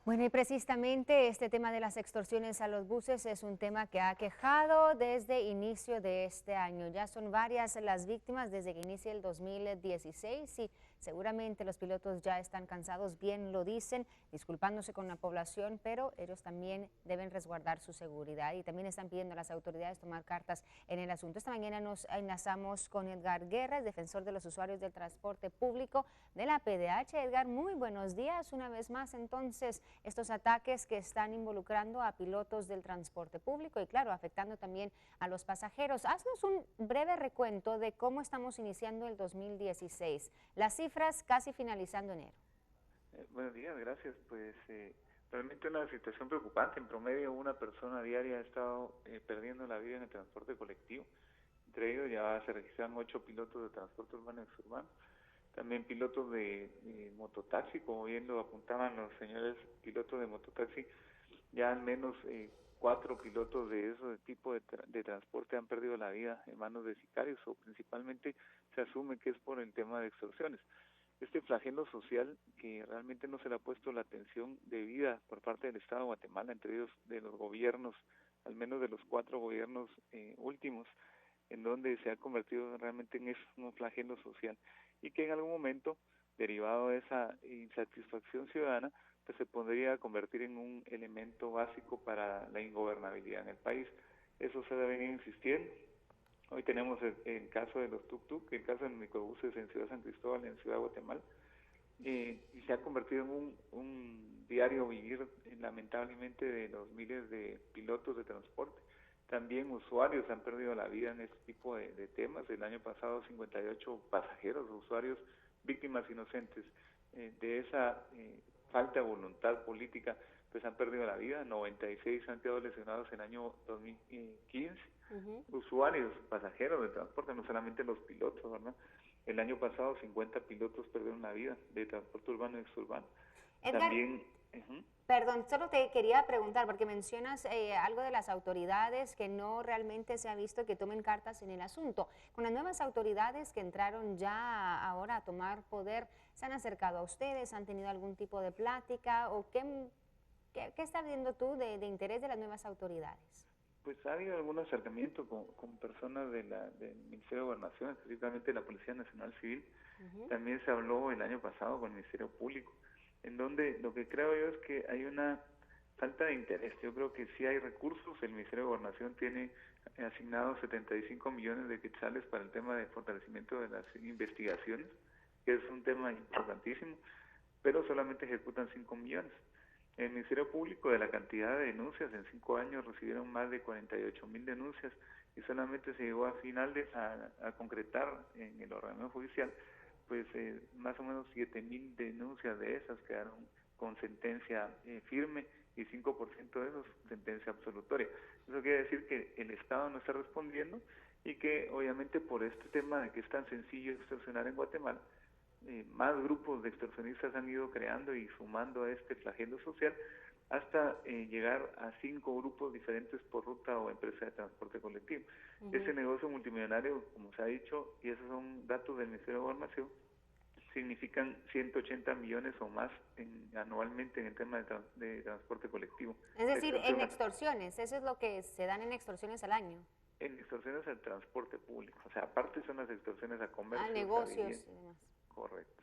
Bueno, y precisamente este tema de las extorsiones a los buses es un tema que ha aquejado desde inicio de este año. Ya son varias las víctimas desde que inicia el 2016 y seguramente los pilotos ya están cansados, bien lo dicen, disculpándose con la población, pero ellos también deben resguardar su seguridad y también están pidiendo a las autoridades tomar cartas en el asunto. Esta mañana nos enlazamos con Edgar Guerra, defensor de los usuarios del transporte público de la PDH. Edgar, muy buenos días una vez más. Entonces, estos ataques que están involucrando a pilotos del transporte público y claro, afectando también a los pasajeros. Haznos un breve recuento de cómo estamos iniciando el 2016, las cifras casi finalizando enero. Buenos días, gracias. Pues realmente una situación preocupante. En promedio una persona diaria ha estado perdiendo la vida en el transporte colectivo. Entre ellos ya se registran 8 pilotos de transporte urbano y exurbano. También pilotos de mototaxi, como bien lo apuntaban los señores pilotos de mototaxi, ya al menos 4 pilotos de ese tipo de transporte han perdido la vida en manos de sicarios, o principalmente se asume que es por el tema de extorsiones. Este flagelo social que realmente no se le ha puesto la atención debida por parte del Estado de Guatemala, entre ellos de los gobiernos, al menos de los 4 gobiernos últimos, en donde se ha convertido realmente en un flagelo social y que en algún momento, derivado de esa insatisfacción ciudadana, pues se podría convertir en un elemento básico para la ingobernabilidad en el país. Eso se debe venir insistiendo. Hoy tenemos el caso de los tuk-tuk, el caso de los microbuses en Ciudad San Cristóbal, en Ciudad de Guatemala, y se ha convertido en un diario vivir, lamentablemente, de los miles de pilotos de transporte. También usuarios han perdido la vida en este tipo de temas. El año pasado 58 pasajeros, usuarios, víctimas inocentes de esa falta de voluntad política, pues han perdido la vida. 96 han quedado lesionados en el año 2015. Usuarios, pasajeros de transporte, no solamente los pilotos, ¿verdad? El año pasado 50 pilotos perdieron la vida de transporte urbano y exurbano. Edgar, También... perdón, solo te quería preguntar, porque mencionas algo de las autoridades que no realmente se ha visto que tomen cartas en el asunto. Con las nuevas autoridades que entraron ya ahora a tomar poder, ¿se han acercado a ustedes? ¿Han tenido algún tipo de plática? ¿O qué estás viendo tú de interés de las nuevas autoridades? Pues ha habido algún acercamiento con personas del Ministerio de Gobernación, específicamente de la Policía Nacional Civil. También se habló el año pasado con el Ministerio Público, en donde lo que creo yo es que hay una falta de interés. Yo creo que sí hay recursos. El Ministerio de Gobernación tiene asignados 75 millones de quetzales para el tema de fortalecimiento de las investigaciones, que es un tema importantísimo, pero solamente ejecutan 5 millones. El Ministerio Público, de la cantidad de denuncias, en 5 años recibieron más de 48,000 denuncias y solamente se llegó a concretar en el ordenamiento judicial, pues más o menos 7,000 denuncias de esas quedaron con sentencia firme y 5% de esos sentencia absolutoria. Eso quiere decir que el Estado no está respondiendo y que obviamente por este tema de que es tan sencillo extorsionar en Guatemala, más grupos de extorsionistas han ido creando y sumando a este flagelo social hasta llegar a 5 grupos diferentes por ruta o empresa de transporte colectivo. Ese negocio multimillonario, como se ha dicho, y esos son datos del Ministerio de Gobernación, significan 180 millones o más anualmente en el tema de transporte colectivo. Es decir, en extorsiones, eso es lo que se dan en extorsiones al año. En extorsiones al transporte público, o sea, aparte son las extorsiones a comercios, a negocios y demás. Correcto.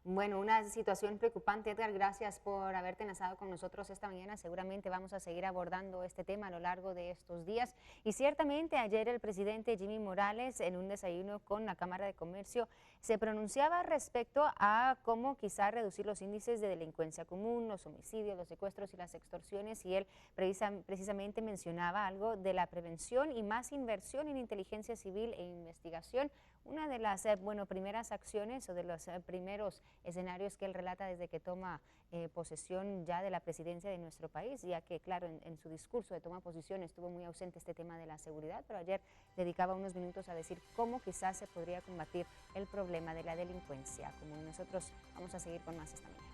Bueno, una situación preocupante, Edgar. Gracias por haberte enlazado con nosotros esta mañana. Seguramente vamos a seguir abordando este tema a lo largo de estos días. Y ciertamente ayer el presidente Jimmy Morales, en un desayuno con la Cámara de Comercio, se pronunciaba respecto a cómo quizá reducir los índices de delincuencia común, los homicidios, los secuestros y las extorsiones. Y él precisamente mencionaba algo de la prevención y más inversión en inteligencia civil e investigación. Una de las primeras acciones o de los primeros escenarios que él relata desde que toma posesión ya de la presidencia de nuestro país, ya que claro, en su discurso de toma de posición estuvo muy ausente este tema de la seguridad, pero ayer dedicaba unos minutos a decir cómo quizás se podría combatir el problema de la delincuencia común. Nosotros vamos a seguir con más esta mañana.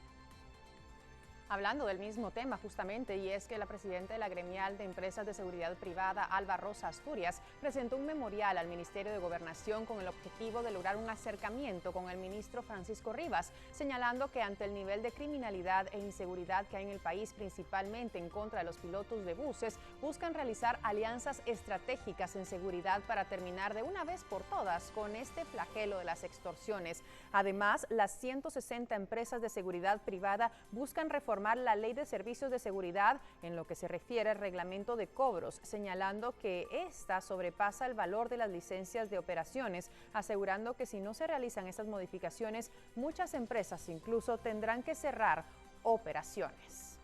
Hablando del mismo tema justamente, y es que la presidenta de la Gremial de Empresas de Seguridad Privada, Alba Rosa Asturias, presentó un memorial al Ministerio de Gobernación con el objetivo de lograr un acercamiento con el ministro Francisco Rivas, señalando que ante el nivel de criminalidad e inseguridad que hay en el país, principalmente en contra de los pilotos de buses, buscan realizar alianzas estratégicas en seguridad para terminar de una vez por todas con este flagelo de las extorsiones. Además, las 160 empresas de seguridad privada buscan reformar la Ley de Servicios de Seguridad en lo que se refiere al reglamento de cobros, señalando que esta sobrepasa el valor de las licencias de operaciones, asegurando que si no se realizan estas modificaciones, muchas empresas incluso tendrán que cerrar operaciones.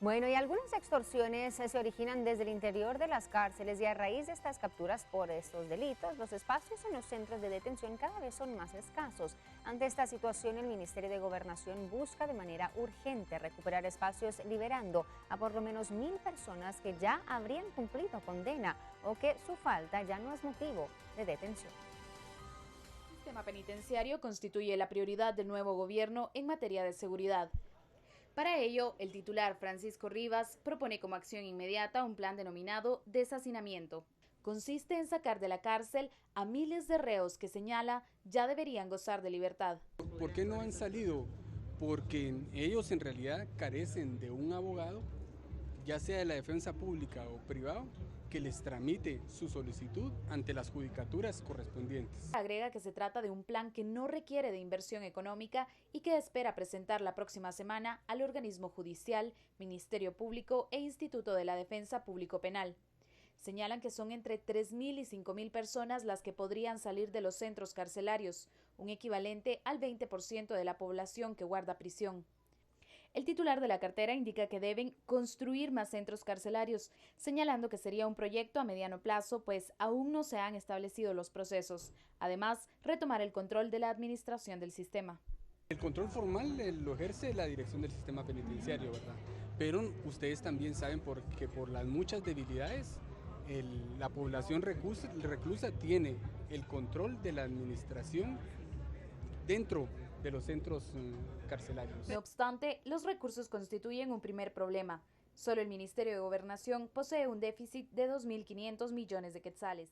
Bueno, y algunas extorsiones se originan desde el interior de las cárceles y a raíz de estas capturas por estos delitos, los espacios en los centros de detención cada vez son más escasos. Ante esta situación, el Ministerio de Gobernación busca de manera urgente recuperar espacios liberando a por lo menos 1.000 personas que ya habrían cumplido condena o que su falta ya no es motivo de detención. El sistema penitenciario constituye la prioridad del nuevo gobierno en materia de seguridad. Para ello, el titular Francisco Rivas propone como acción inmediata un plan denominado deshacinamiento. Consiste en sacar de la cárcel a miles de reos que señala ya deberían gozar de libertad. ¿Por qué no han salido? Porque ellos en realidad carecen de un abogado, ya sea de la defensa pública o privado, que les tramite su solicitud ante las judicaturas correspondientes. Agrega que se trata de un plan que no requiere de inversión económica y que espera presentar la próxima semana al organismo judicial, Ministerio Público e Instituto de la Defensa Público Penal. Señalan que son entre 3.000 y 5.000 personas las que podrían salir de los centros carcelarios, un equivalente al 20% de la población que guarda prisión. El titular de la cartera indica que deben construir más centros carcelarios, señalando que sería un proyecto a mediano plazo, pues aún no se han establecido los procesos. Además, retomar el control de la administración del sistema. El control formal lo ejerce la dirección del sistema penitenciario, ¿verdad? Pero ustedes también saben que por las muchas debilidades, la población reclusa tiene el control de la administración dentro de los centros carcelarios. No obstante, los recursos constituyen un primer problema. Solo el Ministerio de Gobernación posee un déficit de 2.500 millones de quetzales.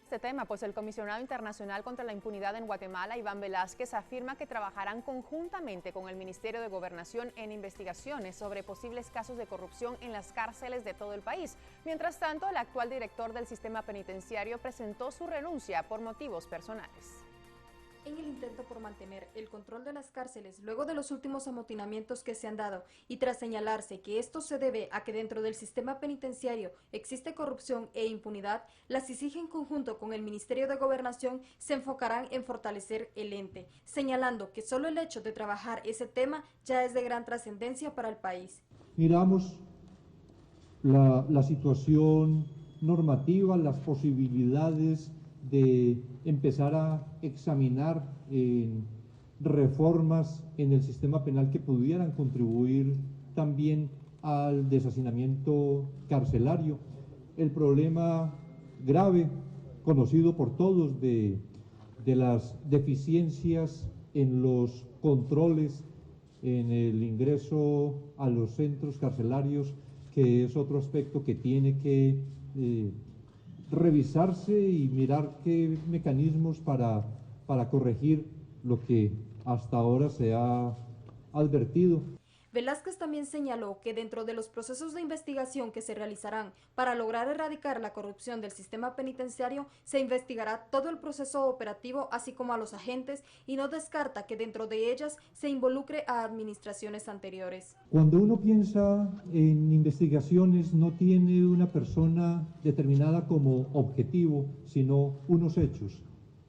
Este tema, pues el comisionado internacional contra la impunidad en Guatemala, Iván Velázquez, afirma que trabajarán conjuntamente con el Ministerio de Gobernación en investigaciones sobre posibles casos de corrupción en las cárceles de todo el país. Mientras tanto, el actual director del sistema penitenciario presentó su renuncia por motivos personales. En el intento por mantener el control de las cárceles luego de los últimos amotinamientos que se han dado y tras señalarse que esto se debe a que dentro del sistema penitenciario existe corrupción e impunidad, las CICIG en conjunto con el Ministerio de Gobernación se enfocarán en fortalecer el ente, señalando que solo el hecho de trabajar ese tema ya es de gran trascendencia para el país. Miramos la situación normativa, las posibilidades de empezar a examinar reformas en el sistema penal que pudieran contribuir también al deshacinamiento carcelario. El problema grave, conocido por todos, de las deficiencias en los controles, en el ingreso a los centros carcelarios, que es otro aspecto que tiene que revisarse y mirar qué mecanismos para corregir lo que hasta ahora se ha advertido. Velázquez también señaló que dentro de los procesos de investigación que se realizarán para lograr erradicar la corrupción del sistema penitenciario, se investigará todo el proceso operativo así como a los agentes y no descarta que dentro de ellas se involucre a administraciones anteriores. Cuando uno piensa en investigaciones no tiene una persona determinada como objetivo, sino unos hechos.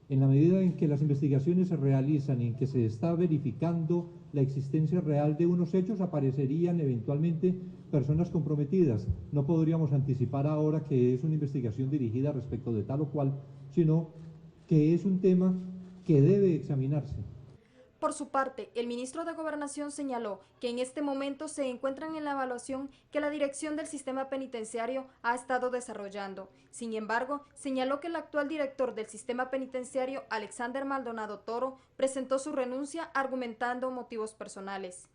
En la medida en que las investigaciones se realizan y en que se está verificando la existencia real de unos hechos, aparecerían eventualmente personas comprometidas. No podríamos anticipar ahora que es una investigación dirigida respecto de tal o cual, sino que es un tema que debe examinarse. Por su parte, el ministro de Gobernación señaló que en este momento se encuentran en la evaluación que la dirección del sistema penitenciario ha estado desarrollando. Sin embargo, señaló que el actual director del sistema penitenciario, Alexander Maldonado Toro, presentó su renuncia argumentando motivos personales.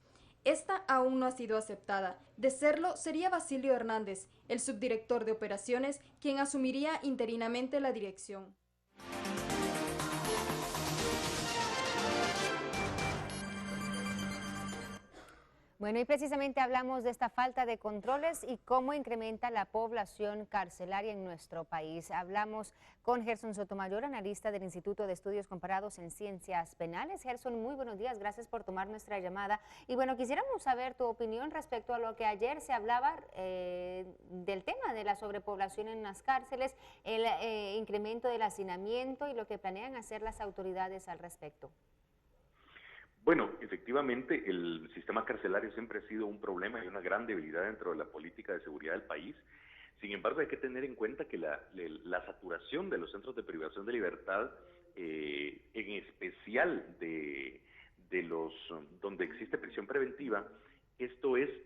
Esta aún no ha sido aceptada. De serlo, sería Basilio Hernández, el subdirector de operaciones, quien asumiría interinamente la dirección. Bueno, y precisamente hablamos de esta falta de controles y cómo incrementa la población carcelaria en nuestro país. Hablamos con Gerson Sotomayor, analista del Instituto de Estudios Comparados en Ciencias Penales. Gerson, muy buenos días, gracias por tomar nuestra llamada. Y bueno, quisiéramos saber tu opinión respecto a lo que ayer se hablaba del tema de la sobrepoblación en las cárceles, el incremento del hacinamiento y lo que planean hacer las autoridades al respecto. Bueno, efectivamente, el sistema carcelario siempre ha sido un problema y una gran debilidad dentro de la política de seguridad del país. Sin embargo, hay que tener en cuenta que la saturación de los centros de privación de libertad, en especial de los donde existe prisión preventiva,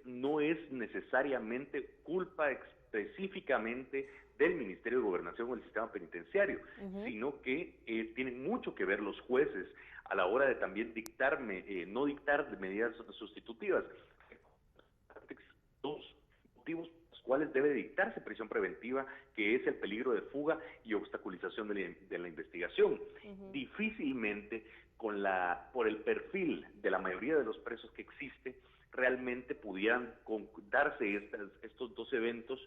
no es necesariamente culpa específicamente del Ministerio de Gobernación o el sistema penitenciario, sino que tienen mucho que ver los jueces a la hora de también no dictar medidas sustitutivas. Dos motivos por los cuales debe dictarse prisión preventiva, que es el peligro de fuga y obstaculización de la investigación. Difícilmente, por el perfil de la mayoría de los presos que existe, realmente pudieran darse estos dos eventos.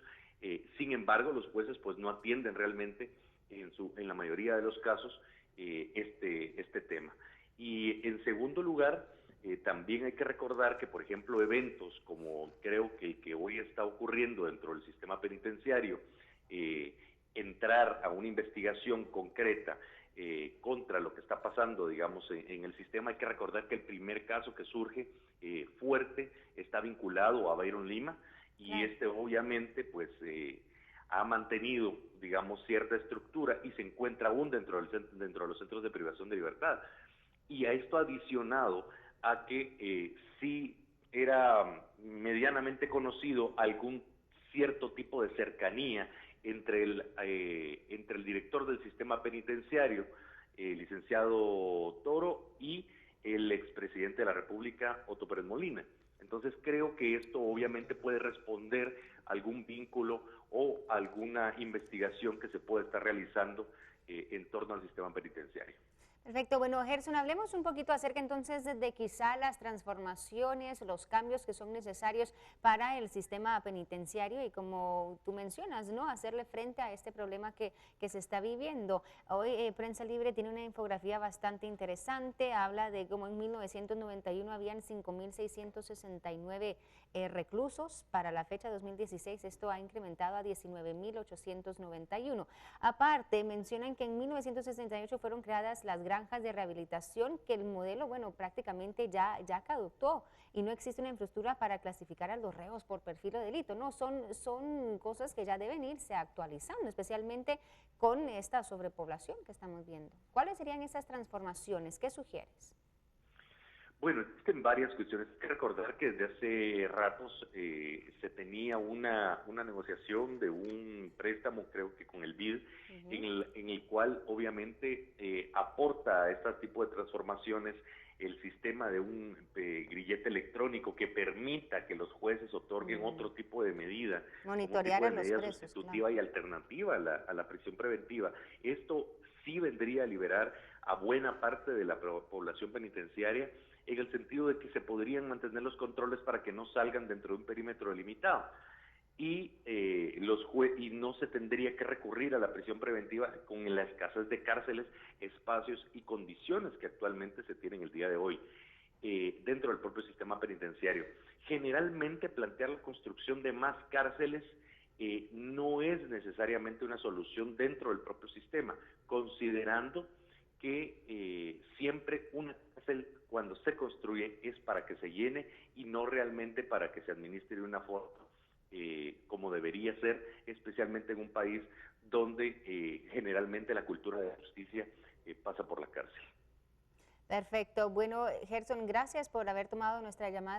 Sin embargo, los jueces pues no atienden realmente en la mayoría de los casos este tema. Y en segundo lugar, también hay que recordar que, por ejemplo, eventos como creo que hoy está ocurriendo dentro del sistema penitenciario, entrar a una investigación concreta contra lo que está pasando, digamos, en el sistema. Hay que recordar que el primer caso que surge fuerte está vinculado a Byron Lima, y obviamente pues ha mantenido, digamos, cierta estructura y se encuentra aún dentro de los centros de privación de libertad. Y a esto adicionado a que sí era medianamente conocido algún cierto tipo de cercanía entre el director del sistema penitenciario, licenciado Toro, y el expresidente de la República, Otto Pérez Molina. Entonces creo que esto obviamente puede responder a algún vínculo o alguna investigación que se puede estar realizando en torno al sistema penitenciario. Perfecto, bueno, Gerson, hablemos un poquito acerca entonces de quizá las transformaciones, los cambios que son necesarios para el sistema penitenciario y, como tú mencionas, ¿no?, hacerle frente a este problema que se está viviendo. Hoy Prensa Libre tiene una infografía bastante interesante, habla de cómo en 1991 habían 5.669 reclusos, para la fecha 2016 esto ha incrementado a 19.891. Aparte, mencionan que en 1968 fueron creadas las granjas de rehabilitación, que el modelo, bueno, prácticamente ya caducó y no existe una infraestructura para clasificar a los reos por perfil o delito, ¿no? Son cosas que ya deben irse actualizando, especialmente con esta sobrepoblación que estamos viendo. ¿Cuáles serían esas transformaciones? ¿Qué sugieres? Bueno, existen varias cuestiones. Hay que recordar que desde hace ratos se tenía una negociación de un préstamo, creo que con el BID, en el cual obviamente aporta a este tipo de transformaciones el sistema de un grillete electrónico que permita que los jueces otorguen otro tipo de medida, monitorear a los medida presos, sustitutiva y alternativa a la prisión preventiva. Esto sí vendría a liberar a buena parte de la población penitenciaria, en el sentido de que se podrían mantener los controles para que no salgan dentro de un perímetro delimitado, y no se tendría que recurrir a la prisión preventiva con la escasez de cárceles, espacios y condiciones que actualmente se tienen el día de hoy dentro del propio sistema penitenciario. Generalmente plantear la construcción de más cárceles no es necesariamente una solución dentro del propio sistema, considerando que siempre una cárcel, cuando se construye, es para que se llene y no realmente para que se administre de una forma como debería ser, especialmente en un país donde generalmente la cultura de la justicia pasa por la cárcel. Perfecto. Bueno, Gerson, gracias por haber tomado nuestra llamada.